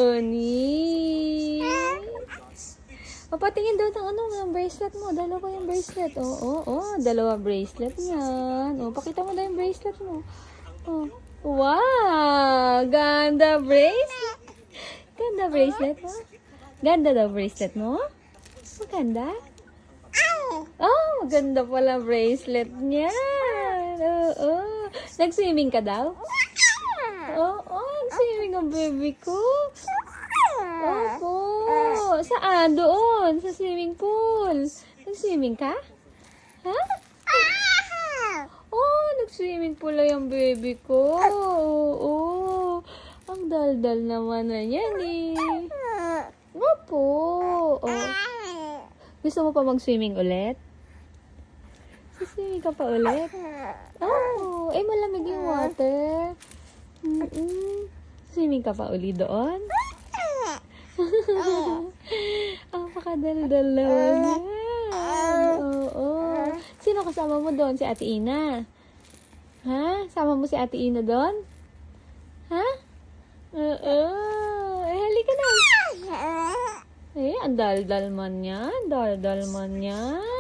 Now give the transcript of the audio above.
Honey. Papatingin daw ng ng bracelet mo. Dalawa yung bracelet. Dalawa bracelet yan. Pakita mo daw yung bracelet mo. Wow! Ganda bracelet. Ganda bracelet mo. Ganda daw bracelet mo. Maganda? Maganda pala bracelet niya. Nag-swimming ka daw? Nag-swimming ang baby ko. Opo. Saan? Doon. Sa swimming pool. Nag-swimming ka? Ha? Nag-swimming pool lang yung baby ko. Ang daldal naman na yan eh. Opo. Gusto mo pa mag-swimming ulit? Swimming ka pa ulit? Malamig yung water. Swimming ka pa uli doon? Pakadaldal naman yan. Sino kasama mo doon? Si Ate Ina? Ha? Sama mo si Ate Ina doon? Ha? Halika na. Ang daldal man yan. Daldal man yan.